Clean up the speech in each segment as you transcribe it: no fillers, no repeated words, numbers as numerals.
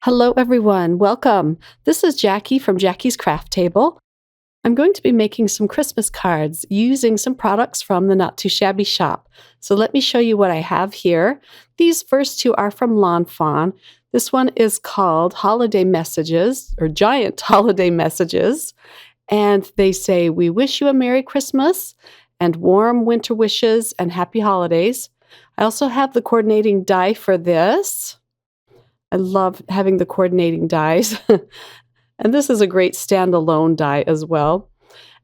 Hello everyone, welcome. This is Jackie from Jackie's Craft Table. I'm going to be making some Christmas cards using some products from the Not Too Shabby shop. So let me show you what I have here. These first two are from Lawn Fawn. This one is called Holiday Messages, or Giant Holiday Messages. And they say, "We wish you a Merry Christmas and warm winter wishes and happy holidays." I also have the coordinating die for this. I love having the coordinating dies. And this is a great standalone die as well.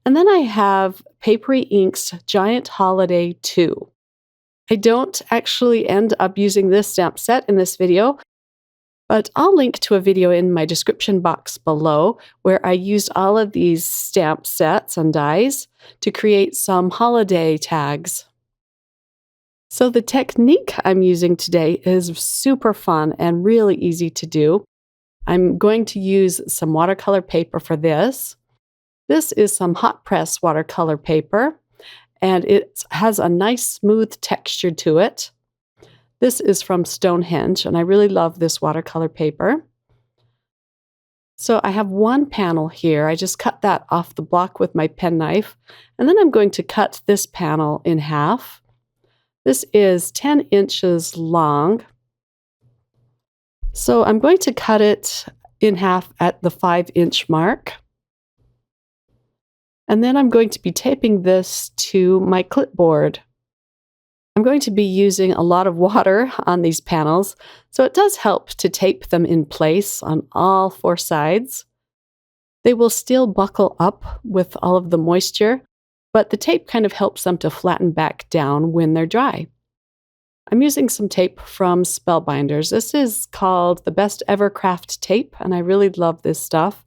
And then I have Papery Ink's Giant Holiday 2. I don't actually end up using this stamp set in this video, but I'll link to a video in my description box below where I used all of these stamp sets and dies to create some holiday tags. So the technique I'm using today is super fun and really easy to do. I'm going to use some watercolor paper for this. This is some hot press watercolor paper, and it has a nice smooth texture to it. This is from Stonehenge, and I really love this watercolor paper. So I have one panel here. I just cut that off the block with my penknife, and then I'm going to cut this panel in half. This is 10 inches long. So I'm going to cut it in half at the 5-inch mark. And then I'm going to be taping this to my clipboard. I'm going to be using a lot of water on these panels, so it does help to tape them in place on all 4 sides. They will still buckle up with all of the moisture, but the tape kind of helps them to flatten back down when they're dry. I'm using some tape from Spellbinders. This is called the Best Ever Craft Tape, and I really love this stuff.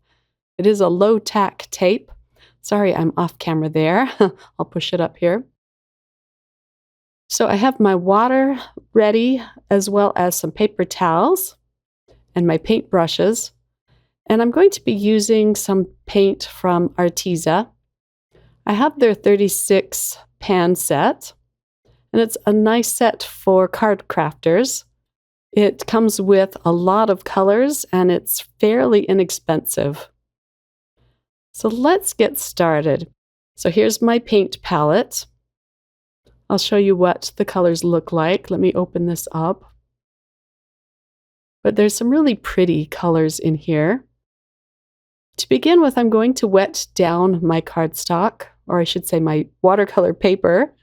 It is a low-tack tape. Sorry, I'm off camera there. I'll push it up here. So I have my water ready, as well as some paper towels and my paint brushes. And I'm going to be using some paint from Arteza. I have their 36 pan set, and it's a nice set for card crafters. It comes with a lot of colors, and it's fairly inexpensive. So let's get started. So here's my paint palette. I'll show you what the colors look like. Let me open this up. But there's some really pretty colors in here. To begin with, I'm going to wet down my cardstock, or I should say my watercolor paper.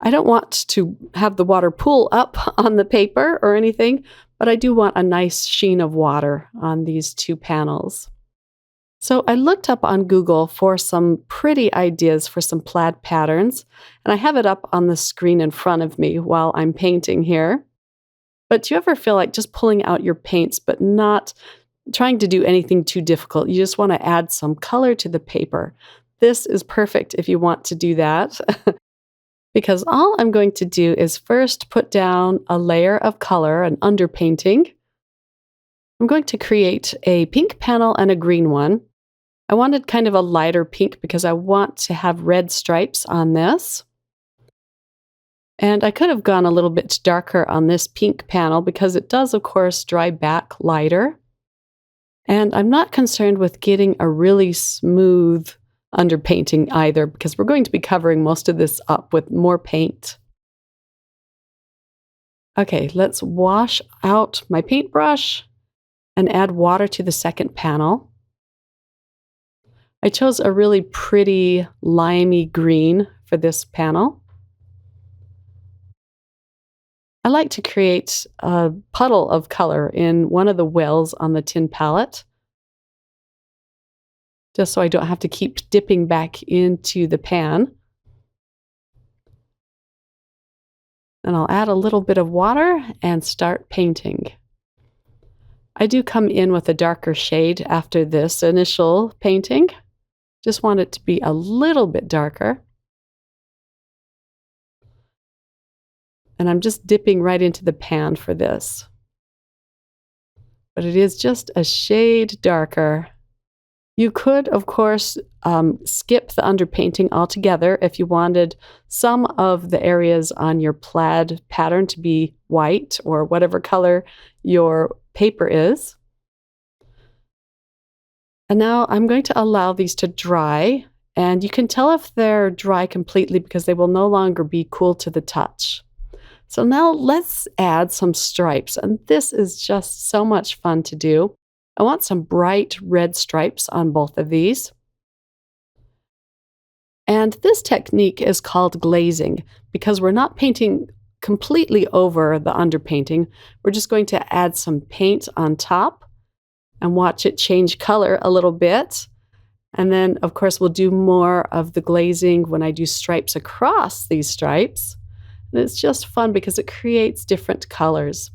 I don't want to have the water pool up on the paper or anything, but I do want a nice sheen of water on these 2 panels. So I looked up on Google for some pretty ideas for some plaid patterns, and I have it up on the screen in front of me while I'm painting here. But do you ever feel like just pulling out your paints but not trying to do anything too difficult? You just want to add some color to the paper. This is perfect if you want to do that. Because all I'm going to do is first put down a layer of color, an underpainting. I'm going to create a pink panel and a green one. I wanted kind of a lighter pink because I want to have red stripes on this. And I could have gone a little bit darker on this pink panel because it does, of course, dry back lighter. And I'm not concerned with getting a really smooth underpainting either, because we're going to be covering most of this up with more paint. Okay, let's wash out my paintbrush and add water to the second panel. I chose a really pretty limey green for this panel. I like to create a puddle of color in one of the wells on the tin palette, just so I don't have to keep dipping back into the pan. And I'll add a little bit of water and start painting. I do come in with a darker shade after this initial painting. Just want it to be a little bit darker. And I'm just dipping right into the pan for this. But it is just a shade darker. You could, of course, skip the underpainting altogether if you wanted some of the areas on your plaid pattern to be white or whatever color your paper is. And now I'm going to allow these to dry, and you can tell if they're dry completely because they will no longer be cool to the touch. So now let's add some stripes, and this is just so much fun to do. I want some bright red stripes on both of these. And this technique is called glazing because we're not painting completely over the underpainting. We're just going to add some paint on top and watch it change color a little bit. And then, of course, we'll do more of the glazing when I do stripes across these stripes. And it's just fun because it creates different colors.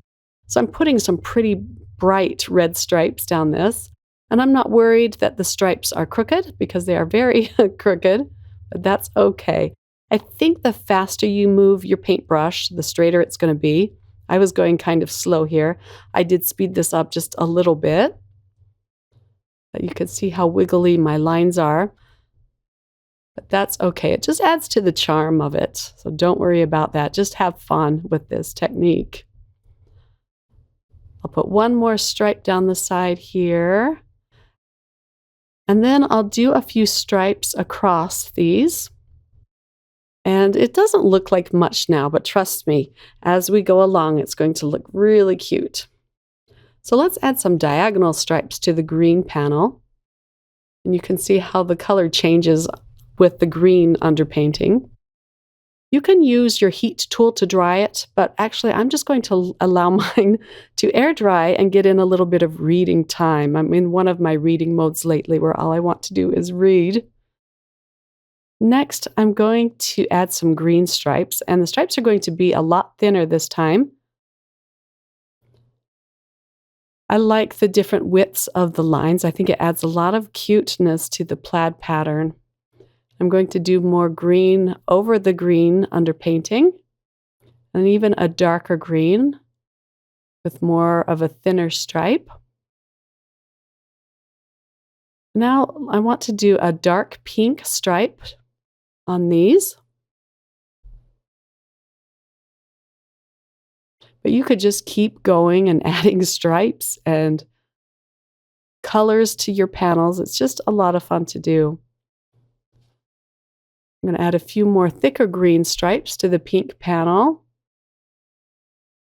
So I'm putting some pretty bright red stripes down this. And I'm not worried that the stripes are crooked because they are very crooked, but that's okay. I think the faster you move your paintbrush, the straighter it's going to be. I was going kind of slow here. I did speed this up just a little bit. But you can see how wiggly my lines are. But that's okay. It just adds to the charm of it. So don't worry about that. Just have fun with this technique. I'll put one more stripe down the side here. And then I'll do a few stripes across these. And it doesn't look like much now, but trust me, as we go along, it's going to look really cute. So let's add some diagonal stripes to the green panel. And you can see how the color changes with the green underpainting. You can use your heat tool to dry it, but actually I'm just going to allow mine to air dry and get in a little bit of reading time. I'm in one of my reading modes lately where all I want to do is read. Next, I'm going to add some green stripes, and the stripes are going to be a lot thinner this time. I like the different widths of the lines. I think it adds a lot of cuteness to the plaid pattern. I'm going to do more green over the green underpainting, and even a darker green with more of a thinner stripe. Now I want to do a dark pink stripe on these. But you could just keep going and adding stripes and colors to your panels. It's just a lot of fun to do. I'm going to add a few more thicker green stripes to the pink panel.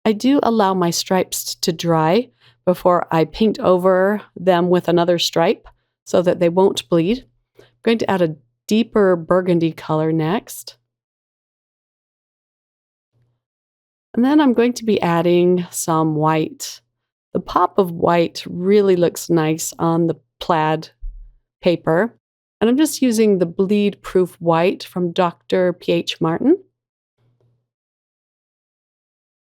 I do allow my stripes to dry before I paint over them with another stripe so that they won't bleed. I'm going to add a deeper burgundy color next. And then I'm going to be adding some white. The pop of white really looks nice on the plaid paper. And I'm just using the bleed-proof white from Dr. P.H. Martin.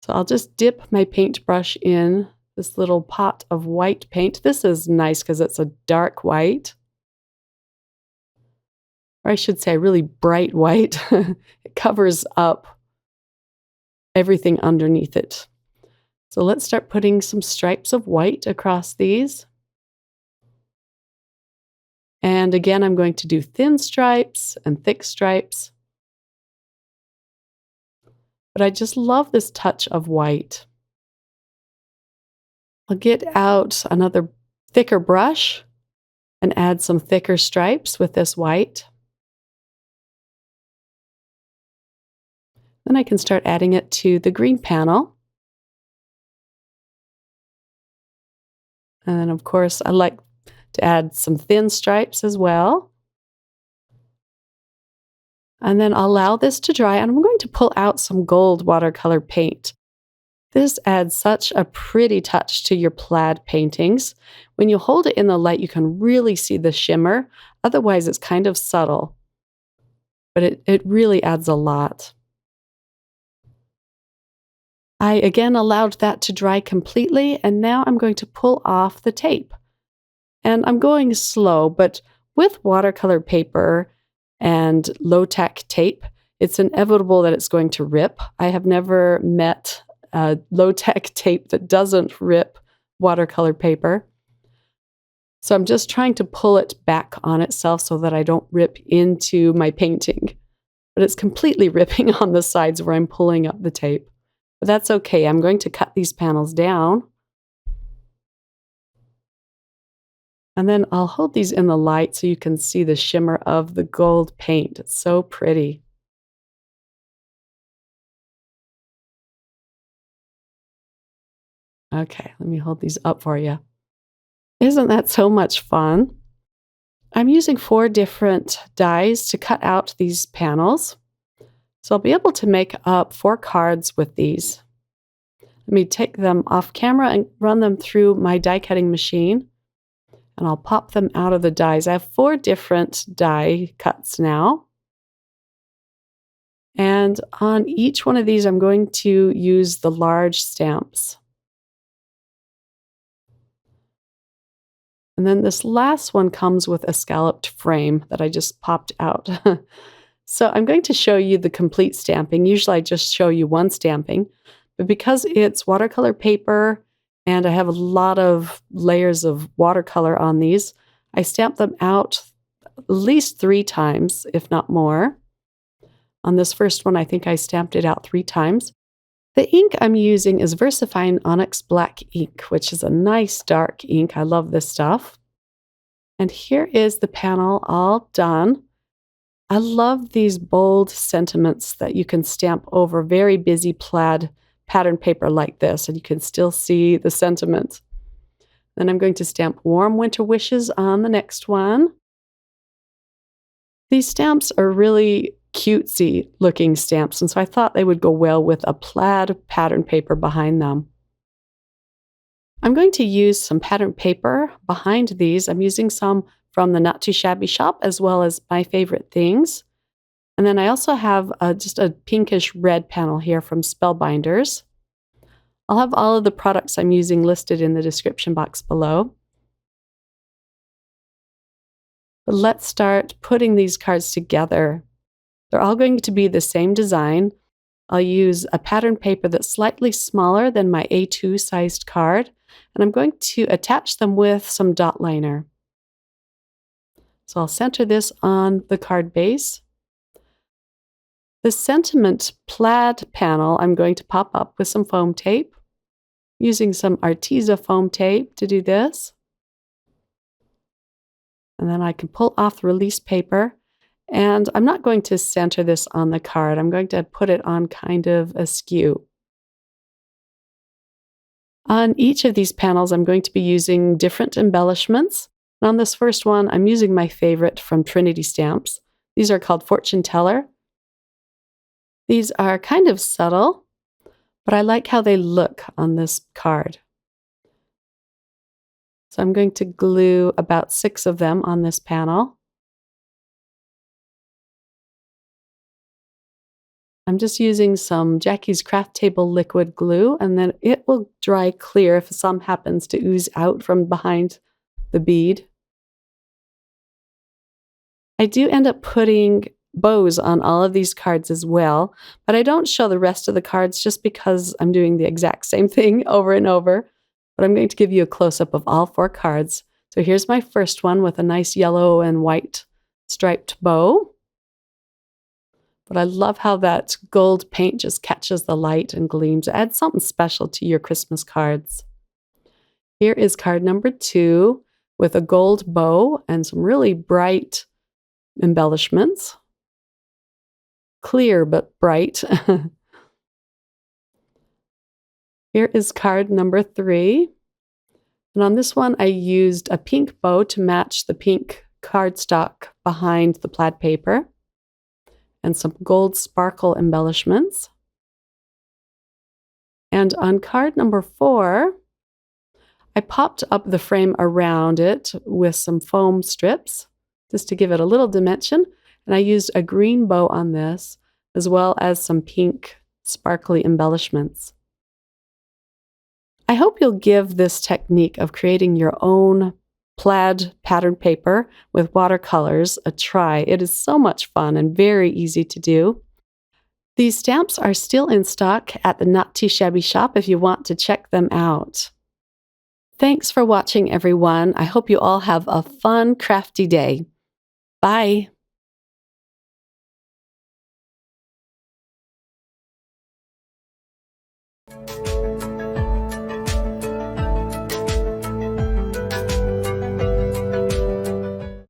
So I'll just dip my paintbrush in this little pot of white paint. This is nice because it's a dark white. Or I should say really bright white. It covers up everything underneath it. So let's start putting some stripes of white across these. And again, I'm going to do thin stripes and thick stripes. But I just love this touch of white. I'll get out another thicker brush and add some thicker stripes with this white. Then I can start adding it to the green panel. And then, of course, I like to add some thin stripes as well. And then I'll allow this to dry, and I'm going to pull out some gold watercolor paint. This adds such a pretty touch to your plaid paintings. When you hold it in the light, you can really see the shimmer. Otherwise, it's kind of subtle. But it really adds a lot. I again allowed that to dry completely, and now I'm going to pull off the tape. And I'm going slow, but with watercolor paper and low-tack tape, it's inevitable that it's going to rip. I have never met a low-tack tape that doesn't rip watercolor paper. So I'm just trying to pull it back on itself so that I don't rip into my painting. But it's completely ripping on the sides where I'm pulling up the tape. But that's okay. I'm going to cut these panels down. And then I'll hold these in the light so you can see the shimmer of the gold paint. It's so pretty. Okay, let me hold these up for you. Isn't that so much fun? I'm using 4 different dies to cut out these panels. So I'll be able to make up 4 cards with these. Let me take them off camera and run them through my die cutting machine. And I'll pop them out of the dies. I have 4 different die cuts now. And on each one of these, I'm going to use the large stamps. And then this last one comes with a scalloped frame that I just popped out. So I'm going to show you the complete stamping. Usually I just show you one stamping, but because it's watercolor paper and I have a lot of layers of watercolor on these, I stamp them out at least 3 times, if not more. On this first one, I think I stamped it out 3 times. The ink I'm using is VersaFine Onyx Black ink, which is a nice dark ink. I love this stuff. And here is the panel all done. I love these bold sentiments that you can stamp over very busy plaid pattern paper like this, and you can still see the sentiment. Then I'm going to stamp Warm Winter Wishes on the next one. These stamps are really cutesy looking stamps, and so I thought they would go well with a plaid pattern paper behind them. I'm going to use some pattern paper behind these. I'm using some from the Not Too Shabby shop as well as My Favorite Things. And then I also have just a pinkish red panel here from Spellbinders. I'll have all of the products I'm using listed in the description box below. But let's start putting these cards together. They're all going to be the same design. I'll use a pattern paper that's slightly smaller than my A2 sized card, and I'm going to attach them with some dot liner. So I'll center this on the card base. The sentiment plaid panel I'm going to pop up with some foam tape, using some Arteza foam tape to do this. And then I can pull off the release paper. And I'm not going to center this on the card. I'm going to put it on kind of askew. On each of these panels, I'm going to be using different embellishments. And on this first one, I'm using my favorite from Trinity Stamps. These are called Fortune Teller. These are kind of subtle, but I like how they look on this card. So I'm going to glue about 6 of them on this panel. I'm just using some Jackie's Craft Table liquid glue, and then it will dry clear if some happens to ooze out from behind the bead. I do end up putting bows on all of these cards as well, but I don't show the rest of the cards just because I'm doing the exact same thing over and over. But I'm going to give you a close-up of all 4 cards. So here's my first one with a nice yellow and white striped bow. But I love how that gold paint just catches the light and gleams. It adds something special to your Christmas cards. Here is card number 2 with a gold bow and some really bright embellishments. Clear but bright. Here is card number 3. And on this one, I used a pink bow to match the pink cardstock behind the plaid paper, and some gold sparkle embellishments. And on card number 4, I popped up the frame around it with some foam strips just to give it a little dimension. And I used a green bow on this, as well as some pink sparkly embellishments. I hope you'll give this technique of creating your own plaid pattern paper with watercolors a try. It is so much fun and very easy to do. These stamps are still in stock at the Not Too Shabby shop if you want to check them out. Thanks for watching, everyone. I hope you all have a fun, crafty day. Bye.